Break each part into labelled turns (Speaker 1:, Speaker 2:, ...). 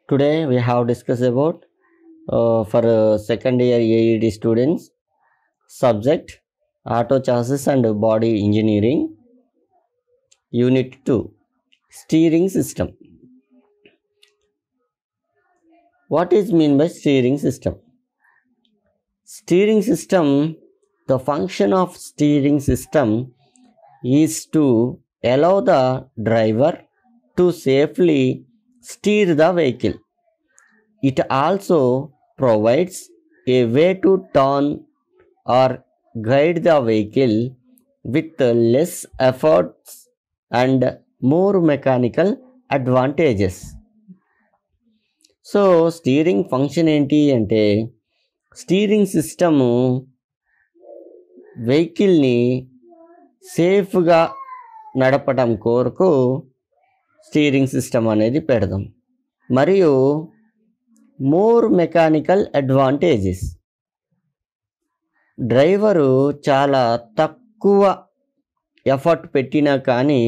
Speaker 1: Today we have discussed about for second year AED students subject Auto Chassis and Body Engineering Unit 2 Steering System. What is mean by steering system? Steering system, the function of steering system is to allow the driver to safely steer the vehicle. It also provides a way to turn or guide the vehicle with less efforts and more mechanical advantages. So steering function ఏంటి అంటే steering system వెహికల్ని సేఫ్గా నడపడం కొరకు steering system అనేది పెడదాం. మరియు more mechanical advantages, driver చాలా తక్కువ ఎఫర్ట్ పెట్టినా కానీ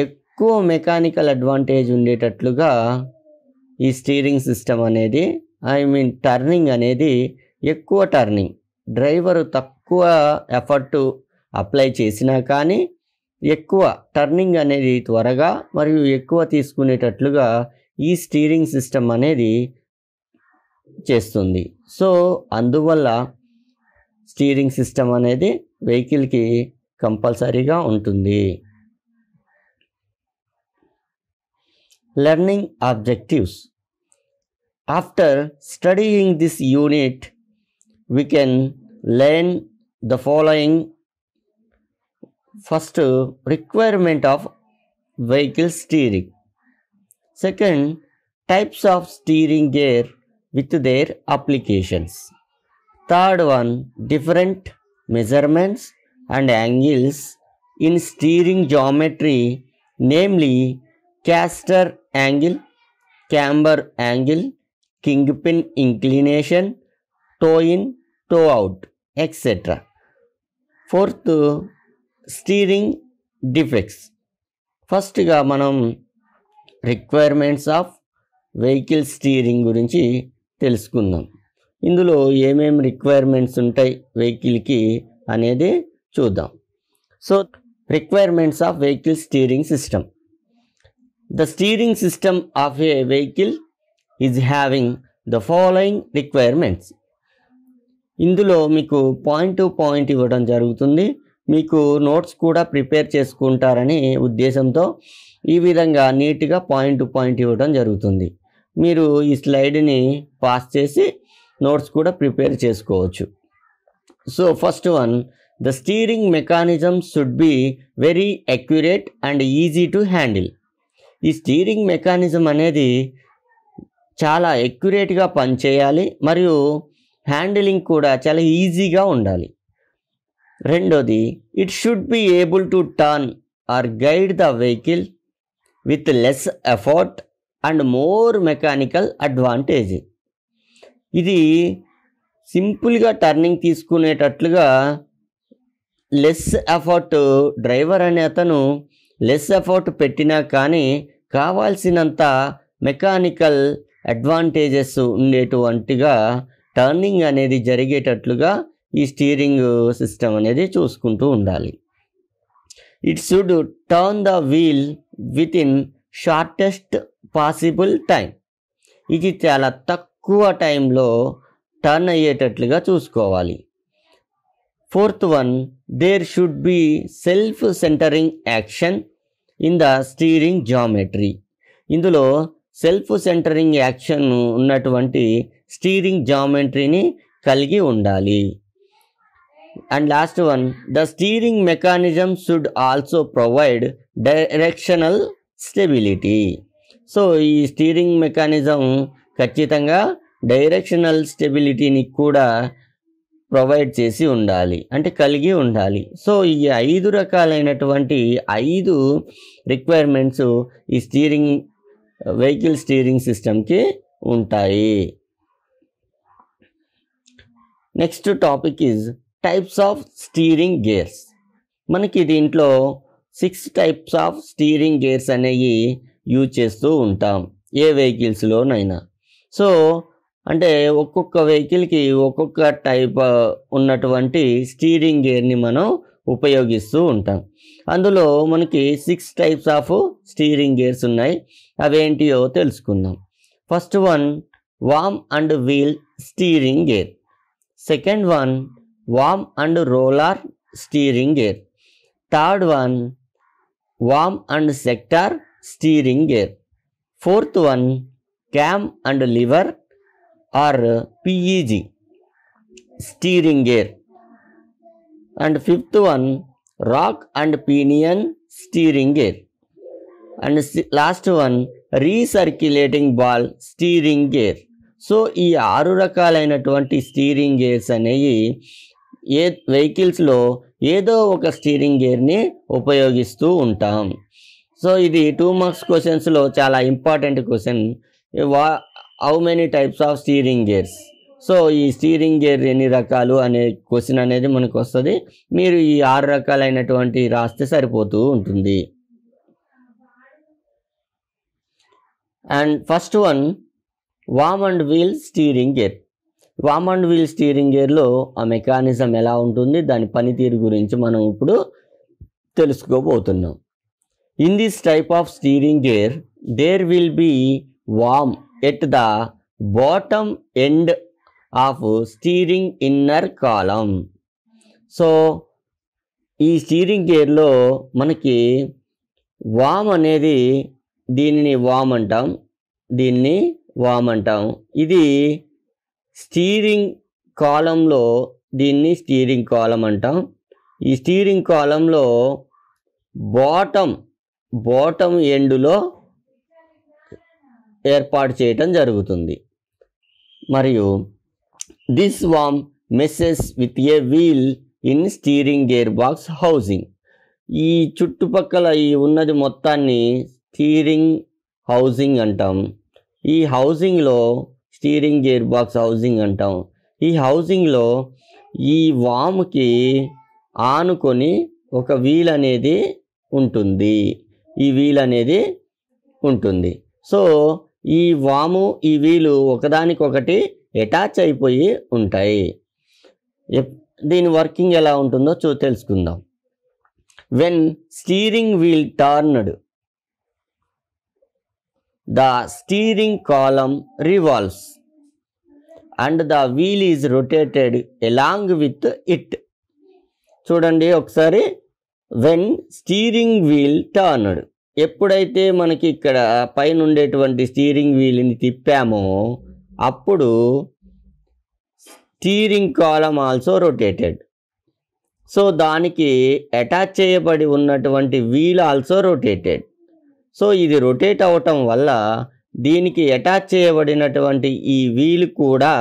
Speaker 1: ఎక్కువ మెకానికల్ అడ్వాంటేజ్ ఉండేటట్లుగా ఈ స్టీరింగ్ సిస్టమ్ అనేది టర్నింగ్ అనేది ఎక్కువ టర్నింగ్, డ్రైవరు తక్కువ ఎఫర్ట్ అప్లై చేసినా కానీ ఎక్కువ టర్నింగ్ అనేది త్వరగా మరియు ఎక్కువ తీసుకునేటట్లుగా ఈ స్టీరింగ్ సిస్టమ్ అనేది చేస్తుంది. సో అందువల్ల స్టీరింగ్ సిస్టమ్ అనేది వెహికల్కి కంపల్సరీగా ఉంటుంది. Learning objectives. After studying this unit, we can learn the following. First, requirement of vehicle steering. Second, types of steering gear with their applications. Third one, different measurements and angles in steering geometry, namely caster angle, camber angle, kingpin inclination, toe in, toe out, etc. Fourth, steering defects. First గా మనం requirements of vehicle steering గురించి తెలుసుకుందాం. ఇందులో ఏమేమి requirements ఉంటాయి వెహికల్కి అనేది చూద్దాం. So requirements of vehicle steering system. The steering system of a vehicle is having the following requirements. ఇందులో మీకు పాయింట్ టు పాయింట్ ఇవ్వడం జరుగుతుంది. మీకు నోట్స్ కూడా ప్రిపేర్ చేసుకుంటారని ఉద్దేశంతో ఈ విధంగా నీట్గా పాయింట్ టు పాయింట్ ఇవ్వడం జరుగుతుంది. మీరు ఈ స్లైడ్ని పాస్ చేసి నోట్స్ కూడా ప్రిపేర్ చేసుకోవచ్చు. So first one, the steering mechanism should be very accurate and easy to handle. ఈ స్టీరింగ్ మెకానిజం అనేది చాలా ఎక్యురేట్గా పనిచేయాలి మరియు హ్యాండిలింగ్ కూడా చాలా ఈజీగా ఉండాలి. రెండోది, it should be able to turn or guide the vehicle with less effort and more mechanical advantage. ఇది సింపుల్గా టర్నింగ్ తీసుకునేటట్లుగా లెస్ ఎఫర్ట్, డ్రైవర్ అనే అతను లెస్ ఎఫర్ట్ పెట్టినా కానీ కావాల్సినంత మెకానికల్ అడ్వాంటేజెస్ ఉండేటువంటిగా టర్నింగ్ అనేది జరిగేటట్లుగా ఈ స్టీరింగ్ సిస్టమ్ అనేది చూసుకుంటూ ఉండాలి. It should turn the wheel within shortest possible time. ఇది చాలా తక్కువ టైంలో టర్న్ అయ్యేటట్లుగా చూసుకోవాలి. Fourth one, there should be self centering action in the steering geometry. ఇందులో సెల్ఫ్ సెంటరింగ్ యాక్షన్ ఉన్నటువంటి స్టీరింగ్ జామెట్రీని కలిగి ఉండాలి. And last one, the steering mechanism should also provide directional stability. So ఈ స్టీరింగ్ మెకానిజం ఖచ్చితంగా directional స్టెబిలిటీని కూడా provide చేసి ఉండాలి, అంటే కలిగి ఉండాలి. సో ఈ 5 రకాలైనటువంటి 5 రిక్వైర్మెంట్స్ ఈ వెహికల్ స్టీరింగ్ సిస్టమ్కి ఉంటాయి. Next topic is types of steering gears. మనకి దీంట్లో 6 టైప్స్ ఆఫ్ స్టీరింగ్ గేర్స్ అనేవి యూజ్ చేస్తూ ఉంటాం. ఏ వెహికల్స్లోనైనా. సో అంటే ఒక్కొక్క వెహికల్కి ఒక్కొక్క టైప్ ఉన్నటువంటి స్టీరింగ్ గేర్ని మనం ఉపయోగిస్తూ ఉంటాం. అందులో మనకి 6 టైప్స్ ఆఫ్ స్టీరింగ్ గేర్స్ ఉన్నాయి. అవేంటియో తెలుసుకుందాం. First one worm and wheel steering gear. Second one worm and roller steering gear. Third one worm and sector steering gear. Fourth one cam and lever or PEG steering gear. And fifth one rock and pinion steering gear. And last one recirculating ball steering gear. So ఈ 6 రకాలైనటువంటి steering gears అనేవి ఏ వెహికల్స్లో ఏదో ఒక steering గేర్ని ఉపయోగిస్తూ ఉంటాం. So ఇది 2 marks క్వశ్చన్స్లో చాలా important question. How many types of steering gears. So ఈ స్టీరింగ్ గేర్ ఎన్ని రకాలు అనే క్వశ్చన్ అనేది మనకు వస్తుంది. మీరు ఈ 6 రకాలైనటువంటి రాస్తే సరిపోతూ ఉంటుంది. And first one worm and wheel steering gear. Worm and wheel steering గేర్లో ఆ మెకానిజం ఎలా ఉంటుంది, దాని పనితీరు గురించి మనం ఇప్పుడు తెలుసుకోబోతున్నాం. In this type of steering gear there will be worm at the bottom end of steering inner column. So ఈ స్టీరింగ్ గేర్లో మనకి వామ్ అనేది దీనిని వామ్ అంటాం, దీన్ని వామ్ అంటాం. ఇది స్టీరింగ్ కాలంలో దీన్ని స్టీరింగ్ కాలం అంటాం. ఈ స్టీరింగ్ కాలంలో బాటమ్ ఎండులో ఏర్పాటు చేయటం జరుగుతుంది. మరియు this worm meshes with a wheel in steering gear box housing. ఈ చుట్టుపక్కల ఈ ఉన్నది మొత్తాన్ని స్టీరింగ్ హౌసింగ్ అంటాం. ఈ హౌసింగ్లో స్టీరింగ్ గేర్ బాక్స్ హౌసింగ్ అంటాం. ఈ హౌసింగ్లో ఈ వామ్కి ఆనుకొని ఒక వీల్ అనేది ఉంటుంది. ఈ వీల్ అనేది ఉంటుంది. సో ఈ వాము ఈ వీలు ఒకదానికొకటి అటాచ్ అయిపోయి ఉంటాయి. దీని వర్కింగ్ ఎలా ఉంటుందో తెలుసుకుందాం. When steering wheel turned the steering column revolves and the wheel is rotated along with it. చూడండి ఒకసారి. వెన్ స్టీరింగ్ వీల్ టర్న్డ్, ఎప్పుడైతే మనకి ఇక్కడ పైన ఉండేటువంటి స్టీరింగ్ వీల్ని తిప్పామో అప్పుడు steering column also rotated. So దానికి అటాచ్ చేయబడి ఉన్నటువంటి వీల్ ఆల్సో రొటేటెడ్. సో ఇది రొటేట్ అవటం వల్ల దీనికి అటాచ్ చేయబడినటువంటి ఈ వీల్ కూడా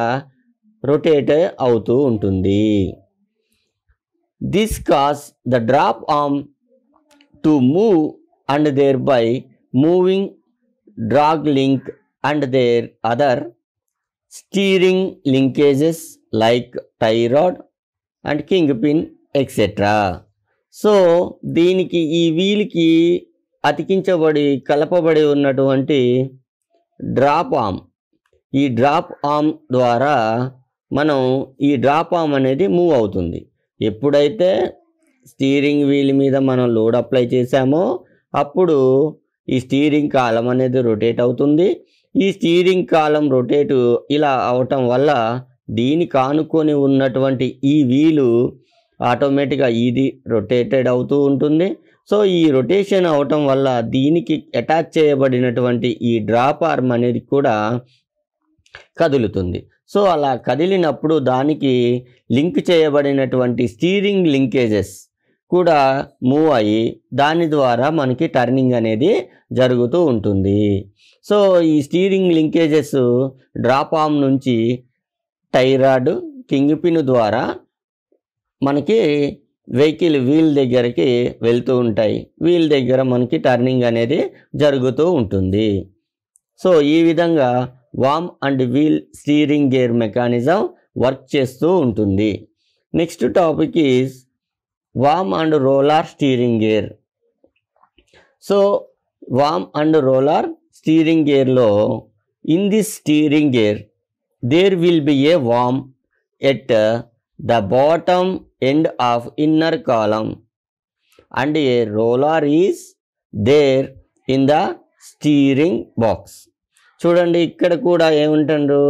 Speaker 1: రొటేట్ అవుతూ ఉంటుంది. This cause the drop arm to move and thereby moving drag link and their other steering linkages like tie rod and kingpin etc. So దీనికి ఈ వీల్కి కలపబడి ఉన్నటువంటి డ్రాప్ ఆర్మ్, ఈ డ్రాప్ ఆర్మ్ ద్వారా మనం ఈ డ్రాప్ ఆర్మ్ అనేది మూవ్ అవుతుంది. ఎప్పుడైతే స్టీరింగ్ వీల్ మీద మనం లోడ్ అప్లై చేసామో అప్పుడు ఈ స్టీరింగ్ కాలం అనేది రొటేట్ అవుతుంది. ఈ స్టీరింగ్ కాలం రొటేట్ ఇలా అవటం వల్ల దీనికి ఆనుకొని ఉన్నటువంటి ఈ వీలు ఆటోమేటిక్గా ఇది రొటేటెడ్ అవుతూ ఉంటుంది. సో ఈ రొటేషన్ అవటం వల్ల దీనికి అటాచ్ చేయబడినటువంటి ఈ డ్రాప్ ఆర్మ్ అనేది కూడా కదులుతుంది. సో అలా కదిలినప్పుడు దానికి లింక్ చేయబడినటువంటి స్టీరింగ్ లింకేజెస్ కూడా మూవ్ అయ్యి దాని ద్వారా మనకి టర్నింగ్ అనేది జరుగుతూ ఉంటుంది. సో ఈ స్టీరింగ్ లింకేజెస్ డ్రాప్ ఆర్మ్ నుంచి టై రాడ్, కింగ్ పిన్ ద్వారా మనకి వెహికల్ వీల్ దగ్గరికి వెళ్తూ ఉంటాయి. వీల్ దగ్గర మనకి టర్నింగ్ అనేది జరుగుతూ ఉంటుంది. సో ఈ విధంగా worm and wheel steering gear mechanism work చేస్తూ ఉంటుంది. Next topic is worm and roller steering gear. So worm and roller steering గేర్లో in this steering gear there will be a worm at the bottom end of inner column and a roller is there in the steering box. చూడండి ఇక్కడ కూడా ఏముంటాడు,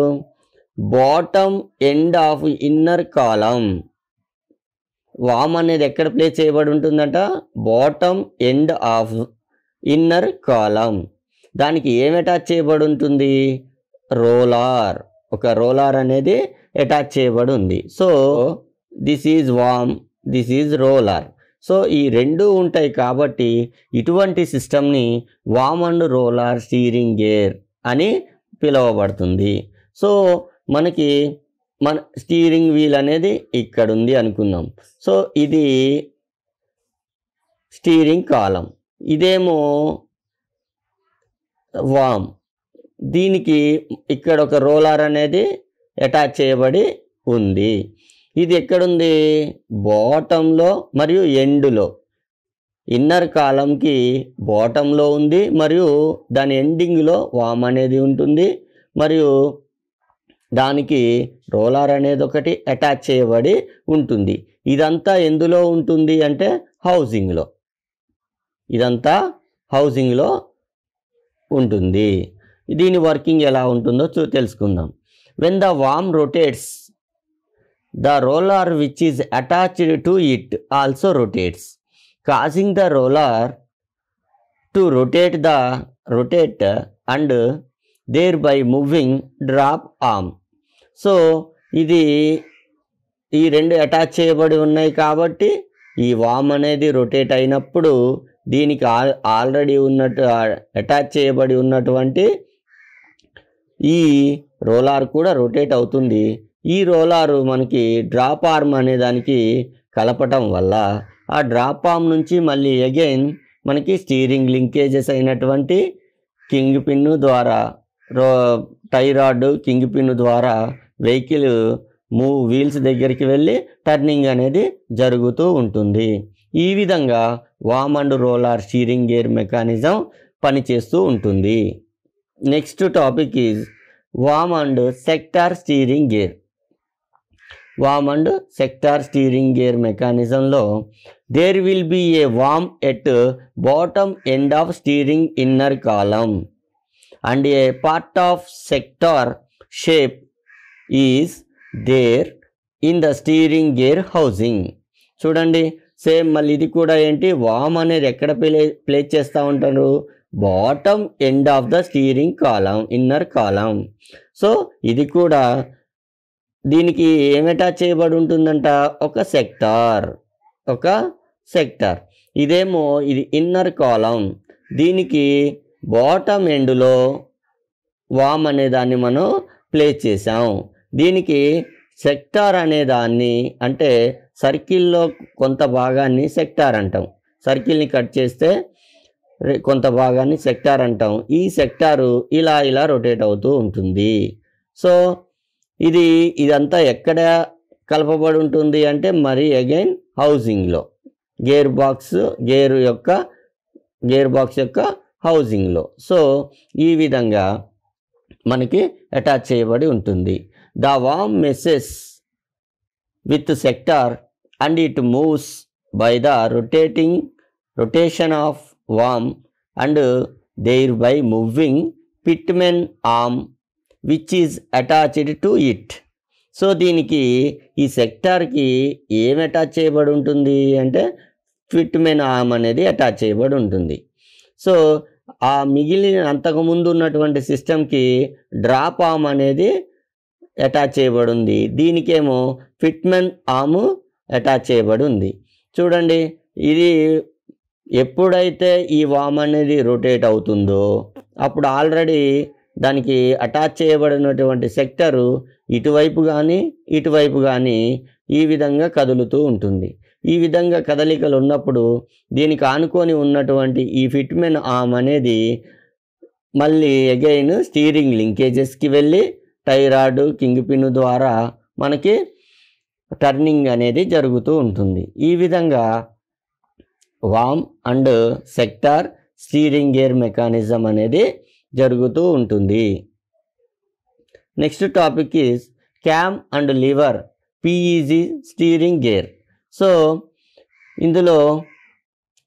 Speaker 1: bottom end of inner column. వామ్ అనేది ఎక్కడ place చేయబడి ఉంటుందంట, bottom end of inner column. దానికి ఏం అటాచ్ చేయబడి ఉంటుంది, రోలర్. ఒక రోలర్ అనేది అటాచ్ చేయబడి ఉంది. So this is warm, this is roller. So ఈ రెండు ఉంటాయి కాబట్టి ఇటువంటి సిస్టమ్ని వామ్ అండ్ రోలర్ స్టీరింగ్ గేర్ అని పిలువబడుతుంది. సో మనకి మన స్టీరింగ్ వీల్ అనేది ఇక్కడ ఉంది అనుకుందాం. సో ఇది స్టీరింగ్ కాలం, ఇదేమో వామ్. దీనికి ఇక్కడ ఒక రోలర్ అనేది అటాచ్ చేయబడి ఉంది. ఇది ఎక్కడుంది, బాటంలో మరియు ఎండులో. ఇన్నర్ కాలంకి బాటంలో ఉంది మరియు దాని ఎండింగ్లో వామ్ అనేది ఉంటుంది మరియు దానికి రోలర్ అనేది ఒకటి అటాచ్ చేయబడి ఉంటుంది. ఇదంతా ఎందులో ఉంటుంది అంటే హౌసింగ్లో. ఇదంతా హౌసింగ్లో ఉంటుంది. దీని వర్కింగ్ ఎలా ఉంటుందో తెలుసుకుందాం. When the warm rotates, the roller which is attached to it also rotates, causing the roller to rotate and thereby moving drop arm. So ఇది ఈ రెండు అటాచ్ చేయబడి ఉన్నాయి కాబట్టి ఈ వామ్ అనేది రొటేట్ అయినప్పుడు దీనికి ఆల్రెడీ ఉన్నట్టు అటాచ్ చేయబడి ఉన్నటువంటి ఈ రోలర్ కూడా రొటేట్ అవుతుంది. ఈ రోలరు మనకి డ్రాప్ ఆర్మ్ అనే దానికి కలపటం వల్ల ఆ డ్రాప్ ఆర్మ్ నుంచి మళ్ళీ అగైన్ మనకి స్టీరింగ్ లింకేజెస్ అయినటువంటి కింగ్ పిన్ ద్వారా టై రాడ్ కింగ్ పిన్ ద్వారా వెహికల్ వీల్స్ దగ్గరికి వెళ్ళి టర్నింగ్ అనేది జరుగుతూ ఉంటుంది. ఈ విధంగా worm and roller steering gear mechanism పనిచేస్తూ ఉంటుంది. Next topic is worm and sector steering gear. Worm and sector steering gear మెకానిజంలో there will be a worm at bottom end of steering inner column and a part of sector shape is there in the steering gear housing. చూడండి same మళ్ళీ ఇది కూడా ఏంటి, వామ్ అనేది ఎక్కడ place చేస్తూ ఉంటారు, bottom end of the steering column inner column. So ఇది కూడా దీనికి ఏం అటాచ్ చేయబడి ఉంటుందంట, ఒక సెక్టార్. ఇదేమో ఇది ఇన్నర్ కాలం, దీనికి బాటమ్ ఎండ్లో వామ్ అనే దాన్ని మనం ప్లేస్ చేసాం. దీనికి సెక్టార్ అనే దాన్ని అంటే సర్కిల్లో కొంత భాగాన్ని సెక్టార్ అంటాం. సర్కిల్ని కట్ చేస్తే కొంత భాగాన్ని సెక్టార్ అంటాం. ఈ సెక్టారు ఇలా రొటేట్ అవుతూ ఉంటుంది. సో ఇదంతా ఎక్కడ కలపబడి ఉంటుంది అంటే మరి అగైన్ హౌసింగ్లో, గేర్ బాక్స్ యొక్క హౌసింగ్లో. సో ఈ విధంగా మనకి అటాచ్ చేయబడి ఉంటుంది. The worm meshes with sector and it moves by the rotation of worm and thereby moving pitman arm which is attached to it. So దీనికి ఈ సెక్టార్కి ఏం అటాచ్ చేయబడి ఉంటుంది అంటే పిట్మెన్ ఆర్మ్ అనేది అటాచ్ చేయబడి ఉంటుంది. సో ఆ మిగిలిన అంతకుముందు ఉన్నటువంటి సిస్టమ్కి డ్రాప్ ఆర్మ్ అనేది అటాచ్ చేయబడి ఉంది. దీనికేమో పిట్మెన్ ఆర్మ్ అటాచ్ చేయబడి ఉంది. చూడండి ఇది ఎప్పుడైతే ఈ వామ్ అనేది రొటేట్ అవుతుందో అప్పుడు ఆల్రెడీ దానికి అటాచ్ చేయబడినటువంటి సెక్టరు ఇటువైపు కానీ ఈ విధంగా కదులుతూ ఉంటుంది. ఈ విధంగా కదలికలు ఉన్నప్పుడు దీనికి ఆనుకొని ఉన్నటువంటి ఈ ఫిట్మెన్ ఆర్మ్ అనేది మళ్ళీ అగైన్ స్టీరింగ్ లింకేజెస్కి వెళ్ళి టై రాడ్ కింగ్ పిన్ ద్వారా మనకి టర్నింగ్ అనేది జరుగుతూ ఉంటుంది. ఈ విధంగా worm and sector steering gear mechanism అనేది జరుగుతూ ఉంటుంది. Next topic is cam and liver పిఈజీ steering gear. So ఇందులో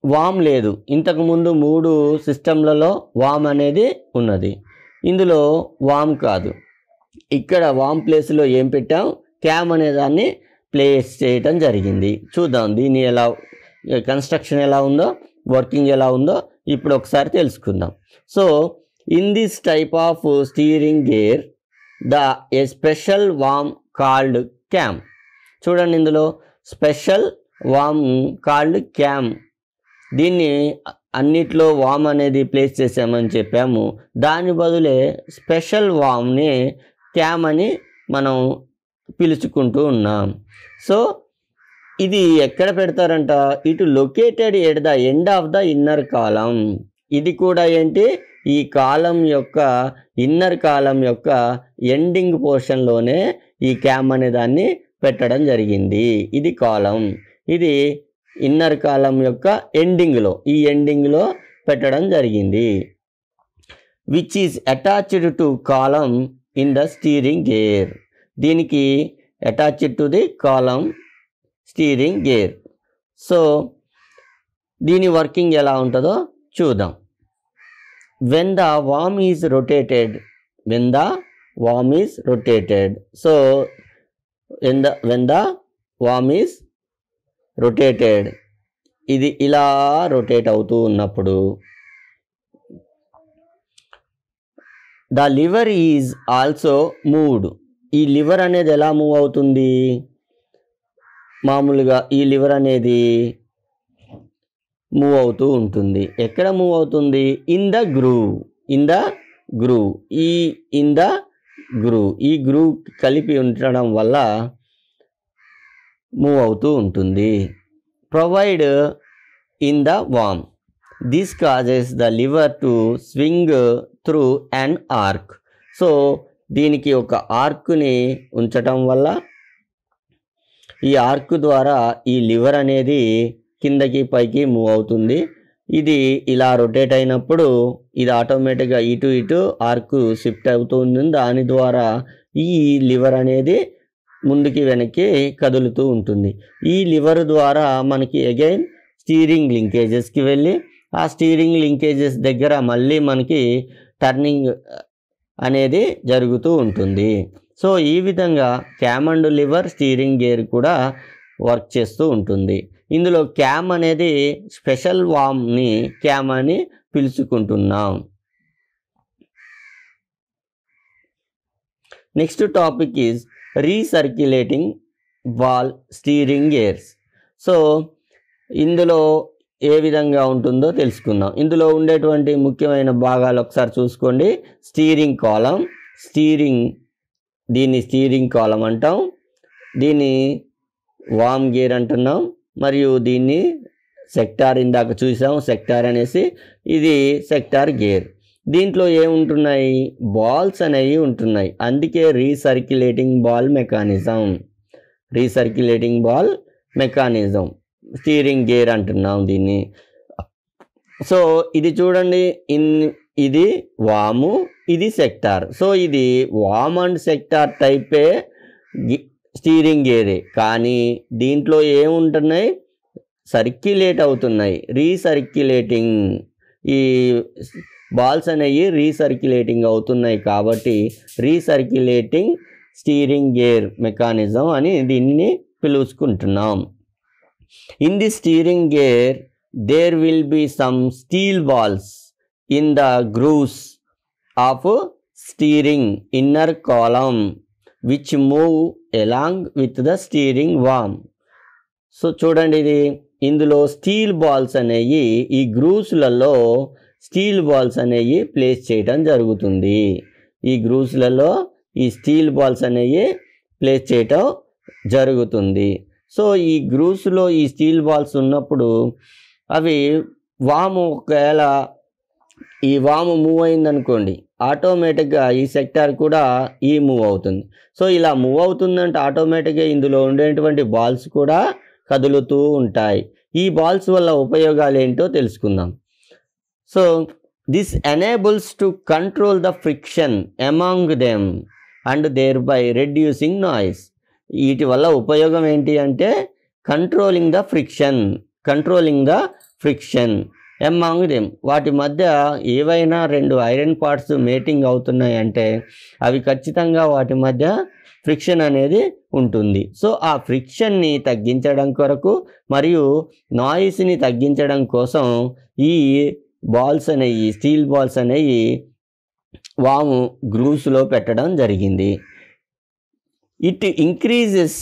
Speaker 1: వామ్ లేదు. ఇంతకుముందు 3 సిస్టంలలో వామ్ అనేది ఉన్నది. ఇందులో వామ్ కాదు. ఇక్కడ వామ్ ప్లేస్లో ఏం పెట్టాం, క్యామ్ అనే దాన్ని ప్లేస్ చేయటం జరిగింది. చూద్దాం దీని ఎలా కన్స్ట్రక్షన్ ఎలా ఉందో, వర్కింగ్ ఎలా ఉందో ఇప్పుడు ఒకసారి తెలుసుకుందాం. So in this type of steering gear A special warm called cam. చూడండి ఇందులో స్పెషల్ వామ్ కాల్డ్ క్యామ్. దీన్ని అన్నిట్లో వామ్ అనేది ప్లేస్ చేసామని చెప్పాము. దాని బదులే స్పెషల్ వామ్ని క్యామ్ అని మనం పిలుచుకుంటూ ఉన్నాం. సో ఇది ఎక్కడ పెడతారంట, ఇటు located at the end of the inner column. ఇది కూడా ఏంటి, ఈ కాలం యొక్క ఇన్నర్ కాలం యొక్క ఎండింగ్ పోర్షన్లోనే ఈ క్యామ్ అనే దాన్ని పెట్టడం జరిగింది. ఇది కాలం, ఇది ఇన్నర్ కాలం యొక్క ఎండింగ్లో, ఈ ఎండింగ్లో పెట్టడం జరిగింది. Which is attached to column in the steering gear. దీనికి attached to the column steering gear. So దీని వర్కింగ్ ఎలా ఉంటుందో చూద్దాం. when the worm is rotated, so when the worm is rotated, ఇది ఇలా రొటేట్ అవుతూ ఉన్నప్పుడు the liver is also moved. ఈ లివర్ అనేది ఎలా మూవ్ అవుతుంది, మామూలుగా ఈ లివర్ అనేది మూవ్ అవుతూ ఉంటుంది. ఎక్కడ మూవ్ అవుతుంది, ఇన్ ద గ్రూవ్. ఈ గ్రూవ్ కలిపి ఉండడం వల్ల మూవ్ అవుతూ ఉంటుంది. Provide in the warm. This causes the liver to swing through an arc. So దీనికి ఒక ఆర్క్ని ఉంచటం వల్ల ఈ ఆర్క్ ద్వారా ఈ లివర్ అనేది కిందకి పైకి మూవ్ అవుతుంది. ఇది ఇలా రొటేట్ అయినప్పుడు ఇది ఆటోమేటిక్గా ఇటు ఆర్క్ షిఫ్ట్ అవుతుంది. దాని ద్వారా ఈ లివర్ అనేది ముందుకి వెనక్కి కదులుతూ ఉంటుంది. ఈ లివర్ ద్వారా మనకి అగైన్ స్టీరింగ్ లింకేజెస్కి వెళ్ళి ఆ స్టీరింగ్ లింకేజెస్ దగ్గర మళ్ళీ మనకి టర్నింగ్ అనేది జరుగుతూ ఉంటుంది. సో ఈ విధంగా cam and lever steering gear కూడా వర్క్ చేస్తూ ఉంటుంది. ఇందులో క్యామ్ అనేది స్పెషల్ వామ్ని క్యామ్ అని పిలుచుకుంటున్నాం. Next topic is recirculating ball steering gears. So ఇందులో ఏ విధంగా ఉంటుందో తెలుసుకుందాం. ఇందులో ఉండేటువంటి ముఖ్యమైన భాగాలు ఒకసారి చూసుకోండి. స్టీరింగ్ కాలం, దీన్ని స్టీరింగ్ కాలం అంటాం, దీన్ని వామ్ గేర్ అంటున్నాం, మరియు దీన్ని సెక్టార్, ఇందాక చూసాం సెక్టార్ అనేసి, ఇది సెక్టార్ గేర్. దీంట్లో ఏముంటున్నాయి, బాల్స్ అనేవి ఉంటున్నాయి. అందుకే recirculating ball mechanism steering gear అంటున్నాం దీన్ని. సో ఇది చూడండి, ఇది వాము, ఇది సెక్టార్. సో ఇది వామ్ అండ్ సెక్టార్ టైపే స్టీరింగ్ గేరే, కానీ దీంట్లో ఏముంటున్నాయి, సర్క్యులేట్ అవుతున్నాయి, రీసర్క్యులేటింగ్. ఈ బాల్స్ అనేవి రీసర్క్యులేటింగ్ అవుతున్నాయి కాబట్టి రీసర్క్యులేటింగ్ స్టీరింగ్ గేర్ మెకానిజం అని దీన్ని పిలుచుకుంటున్నాం. In the steering gear, there will be some steel balls in the grooves of steering inner column which move along with the steering worm. So చూడండి, ఇది ఇందులో steel balls అనేవి ఈ గ్రూవ్స్లలో steel balls అనేవి place చేయడం జరుగుతుంది. ఈ గ్రూవ్స్లలో ఈ స్టీల్ బాల్స్ అనేవి ప్లేస్ చేయటం జరుగుతుంది. సో ఈ గ్రూవ్స్లో ఈ స్టీల్ బాల్స్ ఉన్నప్పుడు అవి వాము, ఒకవేళ ఈ వాము మూవ్ అయిందనుకోండి, ఆటోమేటిక్గా ఈ సెక్టార్ కూడా మూవ్ అవుతుంది. సో ఇలా మూవ్ అవుతుందంటే ఆటోమేటిక్గా ఇందులో ఉండేటువంటి బాల్స్ కూడా కదులుతూ ఉంటాయి. ఈ బాల్స్ వల్ల ఉపయోగాలు ఏంటో తెలుసుకుందాం. So this enables to control the friction among them and thereby reducing noise. వీటి వల్ల ఉపయోగం ఏంటి అంటే controlling the friction among them. వాటి మధ్య ఏవైనా రెండు ఐరన్ పార్ట్స్ మేటింగ్ అవుతున్నాయంటే అవి ఖచ్చితంగా వాటి మధ్య ఫ్రిక్షన్ అనేది ఉంటుంది. సో ఆ ఫ్రిక్షన్ని తగ్గించడం కొరకు మరియు నాయిస్ని తగ్గించడం కోసం ఈ బాల్స్ అనేవి, స్టీల్ బాల్స్ అనేవి వాము గ్రూవ్స్లో పెట్టడం జరిగింది. It increases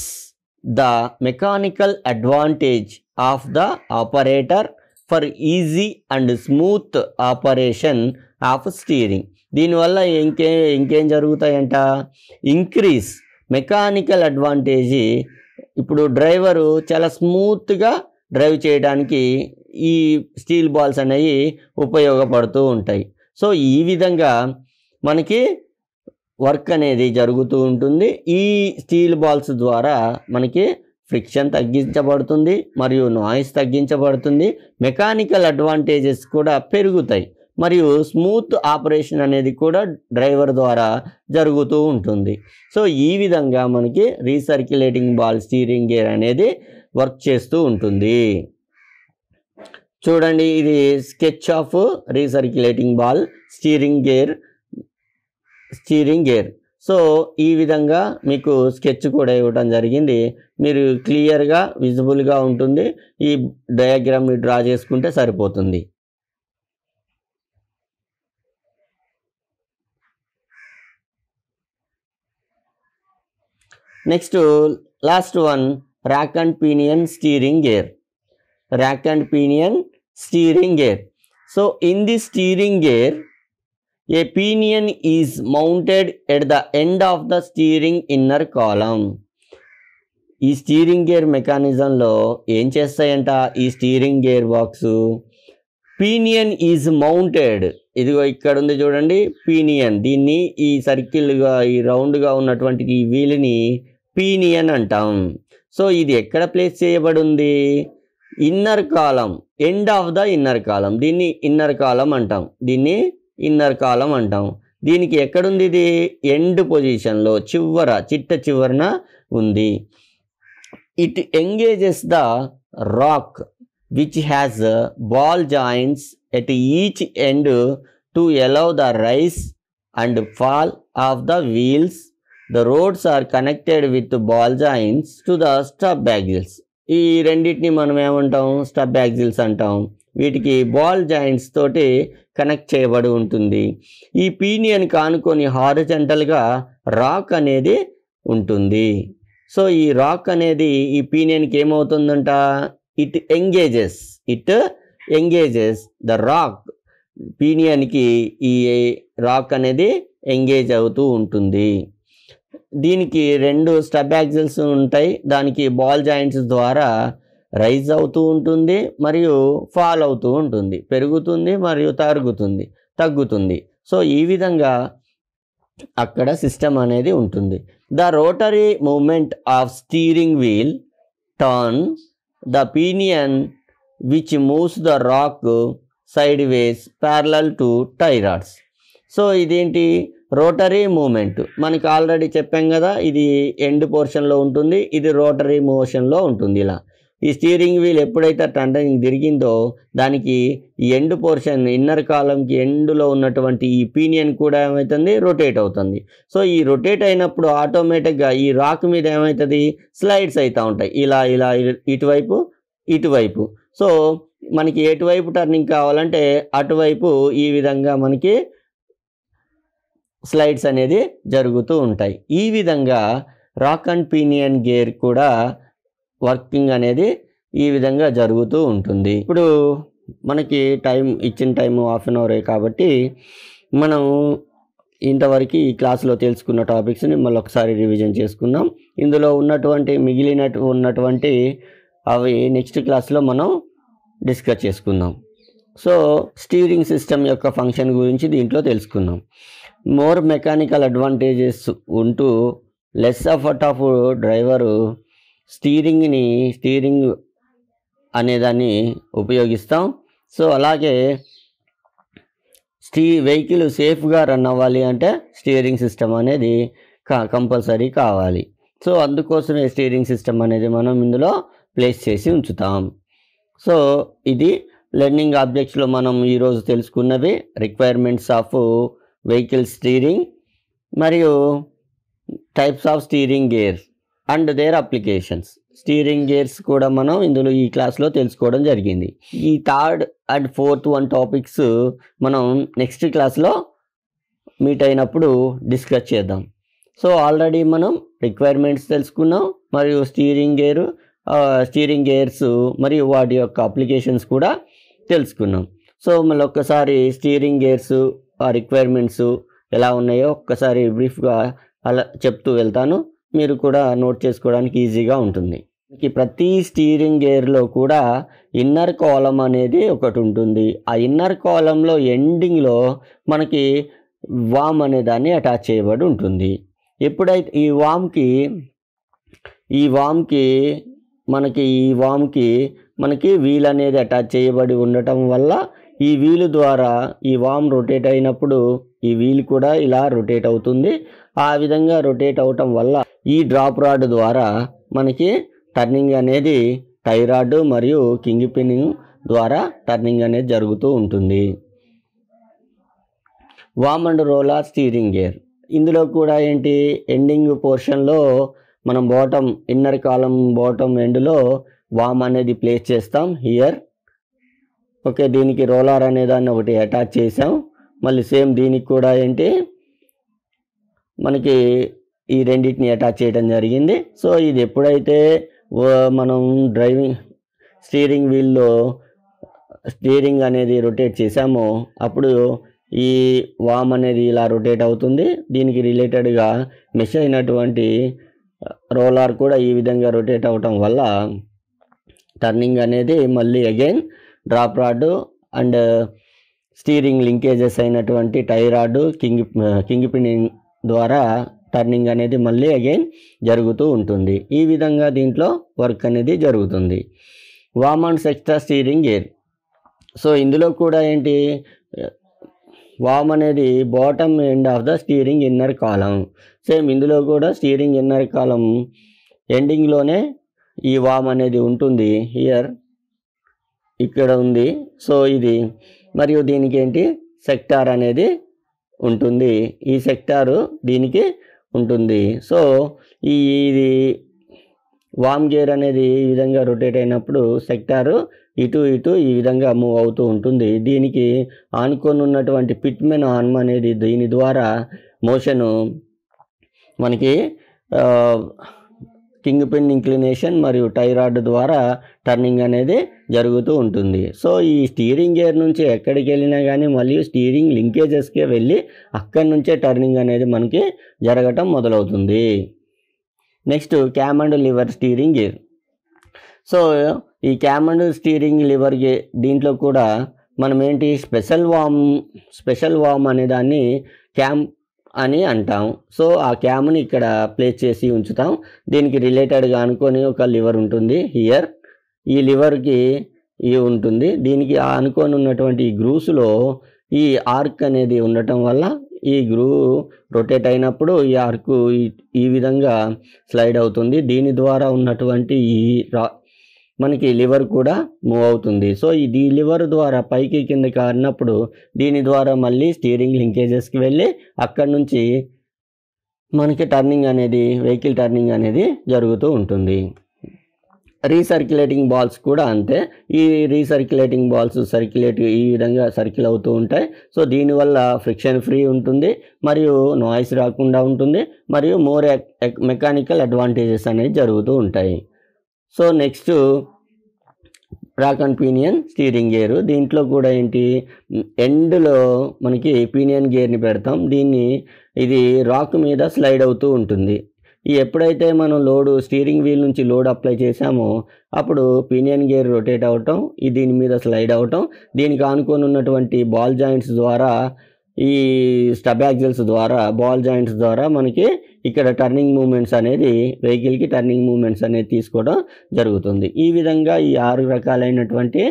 Speaker 1: the mechanical advantage of the operator for easy and smooth operation of steering. దీనివల్ల ఇంకేం జరుగుతాయంట, ఇంక్రీజ్ మెకానికల్ అడ్వాంటేజ్. ఇప్పుడు డ్రైవరు చాలా స్మూత్గా డ్రైవ్ చేయడానికి ఈ స్టీల్ బాల్స్ అనేవి ఉపయోగపడుతూ ఉంటాయి. సో ఈ విధంగా మనకి వర్క్ అనేది జరుగుతూ ఉంటుంది. ఈ స్టీల్ బాల్స్ ద్వారా మనకి ఫ్రిక్షన్ తగ్గించబడుతుంది మరియు నాయిస్ తగ్గించబడుతుంది, మెకానికల్ అడ్వాంటేజెస్ కూడా పెరుగుతాయి మరియు స్మూత్ ఆపరేషన్ అనేది కూడా డ్రైవర్ ద్వారా జరుగుతూ ఉంటుంది. సో ఈ విధంగా మనకి రీసర్క్యులేటింగ్ బాల్ స్టీరింగ్ గేర్ అనేది వర్క్ చేస్తూ ఉంటుంది. చూడండి, ఇది sketch of recirculating ball steering gear. So ఈ విధంగా మీకు స్కెచ్ కూడా ఇవ్వడం జరిగింది. మీరు క్లియర్గా విజిబుల్గా ఉంటుంది. ఈ డయాగ్రామ్ని డ్రా చేసుకుంటే సరిపోతుంది. Next last one, rack and pinion steering gear. So in the steering gear, a pinion is mounted at the end of the steering inner column. ఈ స్టీరింగ్ గేర్ మెకానిజంలో ఏం చేస్తాయంట, ఈ steering gear box pinion is mounted. ఇదిగో ఇక్కడ ఉంది చూడండి pinion. దీన్ని ఈ సర్కిల్గా ఈ రౌండ్గా ఉన్నటువంటి ఈ వీల్ని పీనియన్ అంటాం. సో ఇది ఎక్కడ ప్లేస్ చేయబడి ఉంది, inner column, end of the inner column. దీన్ని ఇన్నర్ కాలం అంటాం. దీనికి ఎక్కడుంది, ఇది ఎండ్ పొజిషన్లో చివరన ఉంది. It engages the rack which has ball joints at each end to allow the rise and fall of the wheels. The rods are connected with ball joints to the stub axles. ఈ రెండింటిని మనం ఏమంటాం, stub axles అంటాం. వీటికి ball joints తోటి connect చేయబడి ఉంటుంది. ఈ పీనియన్ కానుకొని హారిజంటల్గా రాక్ అనేది ఉంటుంది. సో ఈ రాక్ అనేది ఈ పీనియన్కి ఏమవుతుందంట, ఇట్ ఎంగేజెస్ ద రాక్. పీనియన్కి ఈ రాక్ అనేది ఎంగేజ్ అవుతూ ఉంటుంది. దీనికి రెండు స్టబ్ యాక్సిల్స్ ఉంటాయి. దానికి బాల్ జాయింట్స్ ద్వారా రైజ్ అవుతూ ఉంటుంది మరియు ఫాల్ అవుతూ ఉంటుంది, పెరుగుతుంది మరియు తగ్గుతుంది. సో ఈ విధంగా అక్కడ సిస్టమ్ అనేది ఉంటుంది. The rotary moment of steering wheel turn the pinion which moves the rack sideways parallel to tie rods. So ఇదేంటి, రోటరీ మూమెంట్. మనకి ఆల్రెడీ చెప్పాం కదా, ఇది ఎండ్ పోర్షన్లో ఉంటుంది, ఇది రోటరీ మోషన్లో ఉంటుంది. ఇలా ఈ స్టీరింగ్ వీల్ ఎప్పుడైతే టర్నింగ్ తిరిగిందో దానికి ఈ ఎండ్ పోర్షన్, ఇన్నర్ కాలంకి ఎండ్లో ఉన్నటువంటి ఈ పీనియన్ కూడా ఏమవుతుంది, రొటేట్ అవుతుంది. సో ఈ రొటేట్ అయినప్పుడు ఆటోమేటిక్గా ఈ రాక్ మీద ఏమవుతుంది, స్లైడ్స్ అవుతూ ఉంటాయి, ఇలా ఇటువైపు. సో మనకి ఎటువైపు టర్నింగ్ కావాలంటే అటువైపు ఈ విధంగా మనకి స్లైడ్స్ అనేది జరుగుతూ ఉంటాయి. ఈ విధంగా రాక్ అండ్ పీనియన్ గేర్ కూడా వర్కింగ్ అనేది ఈ విధంగా జరుగుతూ ఉంటుంది. ఇప్పుడు మనకి ఇచ్చిన టైం హాఫ్ అన్ అవరే కాబట్టి మనం ఇంతవరకు ఈ క్లాస్లో తెలుసుకున్న టాపిక్స్ని మళ్ళీ ఒకసారి రివిజన్ చేసుకుందాం. ఇందులో ఉన్నటువంటి అవి నెక్స్ట్ క్లాస్లో మనం డిస్కస్ చేసుకుందాం. సో స్టీరింగ్ సిస్టమ్ యొక్క ఫంక్షన్ గురించి దీంట్లో తెలుసుకుందాం. మోర్ మెకానికల్ అడ్వాంటేజెస్ ఉంటూ less effort of driver steering అనేదాన్ని ఉపయోగిస్తాం. సో అలాగే వెహికల్ సేఫ్గా రన్ అవ్వాలి అంటే స్టీరింగ్ సిస్టమ్ అనేది కంపల్సరీ కావాలి. సో అందుకోసమే స్టీరింగ్ సిస్టమ్ అనేది మనం ఇందులో ప్లేస్ చేసి ఉంచుతాం. సో ఇది లెర్నింగ్ ఆబ్జెక్ట్స్లో మనం ఈరోజు తెలుసుకున్నవి రిక్వైర్మెంట్స్ ఆఫ్ వెహికల్ స్టీరింగ్ మరియు types of steering gears and there applications. Steering gears కూడా మనం ఇందులో ఈ క్లాస్లో తెలుసుకోవడం జరిగింది. ఈ థర్డ్ అండ్ ఫోర్త్ టాపిక్స్ మనం నెక్స్ట్ క్లాస్లో మీట్ అయినప్పుడు డిస్కస్ చేద్దాం. సో ఆల్రెడీ మనం రిక్వైర్మెంట్స్ తెలుసుకున్నాం మరియు స్టీరింగ్ గేర్స్ మరియు వాటి యొక్క అప్లికేషన్స్ కూడా తెలుసుకున్నాం. సో మళ్ళీ ఒక్కసారి స్టీరింగ్ గేర్స్ ఆ రిక్వైర్మెంట్స్ ఎలా ఉన్నాయో ఒక్కసారి బ్రీఫ్గా అలా చెప్తూ వెళ్తాను. మీరు కూడా నోట్ చేసుకోవడానికి ఈజీగా ఉంటుంది. ప్రతి స్టీరింగ్ గేర్లో కూడా ఇన్నర్ కాలమ్ అనేది ఒకటి ఉంటుంది. ఆ ఇన్నర్ కాలంలో ఎండింగ్లో మనకి వామ్ అనే దాన్ని అటాచ్ చేయబడి ఉంటుంది. ఎప్పుడైతే ఈ వామ్కి మనకి వీల్ అనేది అటాచ్ చేయబడి ఉండటం వల్ల ఈ వీలు ద్వారా ఈ వామ్ రొటేట్ అయినప్పుడు ఈ వీల్ కూడా ఇలా రొటేట్ అవుతుంది. ఆ విధంగా రొటేట్ అవటం వల్ల ఈ డ్రాప్ రాడ్ ద్వారా మనకి టర్నింగ్ అనేది టై రాడ్ మరియు కింగ్ పిన్ ద్వారా టర్నింగ్ అనేది జరుగుతూ ఉంటుంది. వామ్ అండ్ రోలర్ స్టీరింగ్ గేర్ ఇందులో కూడా ఏంటి ఎండింగ్ పోర్షన్లో మనం ఇన్నర్ కాలం బాటమ్ ఎండ్లో వామ్ అనేది ప్లేస్ చేస్తాం హియర్. ఓకే, దీనికి రోలర్ అనే దాన్ని ఒకటి అటాచ్ చేసాం. మళ్ళీ సేమ్ దీనికి కూడా ఏంటి మనకి ఈ రెండింటిని అటాచ్ చేయడం జరిగింది. సో ఇది ఎప్పుడైతే మనం స్టీరింగ్ వీల్లో స్టీరింగ్ అనేది రొటేట్ చేసామో అప్పుడు ఈ వామ్ అనేది ఇలా రొటేట్ అవుతుంది. దీనికి రిలేటెడ్గా మెష్ అయినటువంటి రోలర్ కూడా ఈ విధంగా రొటేట్ అవటం వల్ల టర్నింగ్ అనేది మళ్ళీ again drop rod and steering linkages అయినటువంటి టై రాడ్ కింగ్ పిన్ ద్వారా టర్నింగ్ అనేది మళ్ళీ అగైన్ జరుగుతూ ఉంటుంది. ఈ విధంగా దీంట్లో వర్క్ అనేది జరుగుతుంది. వామ్ and sector steering gear. So ఇందులో కూడా ఏంటి వామ్ అనేది bottom end of the steering inner column. Same ఇందులో కూడా స్టీరింగ్ ఇన్నర్ కాలం ఎండింగ్లోనే ఈ వామ్ అనేది ఉంటుంది. హియర్ ఇక్కడ ఉంది. సో ఇది మరియు దీనికి ఏంటి సెక్టార్ అనేది ఉంటుంది. ఈ సెక్టారు దీనికి ఉంటుంది. సో ఇది వామ్ గేర్ అనేది ఈ విధంగా రొటేట్ అయినప్పుడు సెక్టారు ఇటు ఈ విధంగా మూవ్ అవుతూ ఉంటుంది. దీనికి ఆనుకొని ఉన్నటువంటి పిట్మెన్ ఆర్మ్ అనేది దీని ద్వారా మోషను మనకి కింగ్ పిన్ ఇంక్లినేషన్ మరియు టై రాడ్ ద్వారా టర్నింగ్ అనేది జరుగుతూ ఉంటుంది. సో ఈ స్టీరింగ్ గేర్ నుంచి ఎక్కడికి వెళ్ళినా కానీ మళ్ళీ స్టీరింగ్ లింకేజెస్కే వెళ్ళి అక్కడి నుంచే టర్నింగ్ అనేది మనకి జరగటం మొదలవుతుంది. Next cam and lever steering gear. So ఈ cam and steering lever gear దీంట్లో కూడా మనం ఏంటి స్పెషల్ వామ్ అనే దాన్ని క్యామ్ అని అంటాం. సో ఆ క్యామ్ని ఇక్కడ ప్లేస్ చేసి ఉంచుతాం. దీనికి రిలేటెడ్గా అనుకొని ఒక లివర్ ఉంటుంది హియర్. ఈ లివర్కి ఇది ఉంటుంది. దీనికి అనుకొని ఉన్నటువంటి ఈ గ్రూస్లో ఈ ఆర్క్ అనేది ఉండటం వల్ల ఈ గ్రూవ్ రొటేట్ అయినప్పుడు ఈ ఆర్క్ ఈ విధంగా స్లైడ్ అవుతుంది. దీని ద్వారా ఉన్నటువంటి మనకి లివర్ కూడా మూవ్ అవుతుంది. సో ఈ లివర్ ద్వారా పైకి కిందకి ఆడినప్పుడు దీని ద్వారా మళ్ళీ స్టీరింగ్ లింకేజెస్కి వెళ్ళి అక్కడి నుంచి మనకి వెహికల్ టర్నింగ్ అనేది జరుగుతూ ఉంటుంది. రీసర్క్యులేటింగ్ బాల్స్ కూడా అంతే. ఈ రీసర్క్యులేటింగ్ బాల్స్ ఈ విధంగా సర్కిల్ అవుతూ ఉంటాయి. సో దీనివల్ల ఫ్రిక్షన్ ఫ్రీ ఉంటుంది మరియు నాయిస్ రాకుండా ఉంటుంది మరియు మోర్ మెకానికల్ అడ్వాంటేజెస్ అనేవి జరుగుతూ ఉంటాయి. So next rock and pinion steering gear. దీంట్లో కూడా ఏంటి ఎండ్లో మనకి పీనియన్ గేర్ని పెడతాం. ఇది రాక్ మీద స్లైడ్ అవుతూ ఉంటుంది. ఎప్పుడైతే మనం స్టీరింగ్ వీల్ నుంచి లోడ్ అప్లై చేసామో అప్పుడు పీనియన్ గేర్ రొటేట్ అవటం, దీని మీద స్లైడ్ అవటం, దీనికి ఆనుకొని ఉన్నటువంటి బాల్ జాయింట్స్ ద్వారా ఈ స్టబ్ యాక్సిల్స్ ద్వారా బాల్ జాయింట్స్ ద్వారా మనకి ఇక్కడ టర్నింగ్ మూమెంట్స్ అనేది వెహికల్కి టర్నింగ్ మూమెంట్స్ అనేది తీసుకోవడం జరుగుతుంది. ఈ విధంగా ఈ 6 రకాలైనటువంటి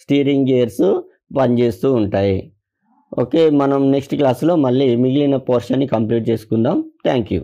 Speaker 1: స్టీరింగ్ గేర్స్ పనిచేస్తూ ఉంటాయి. ఓకే, మనం నెక్స్ట్ క్లాస్లో మళ్ళీ మిగిలిన పోర్షన్ని కంప్లీట్ చేసుకుందాం. Thank you.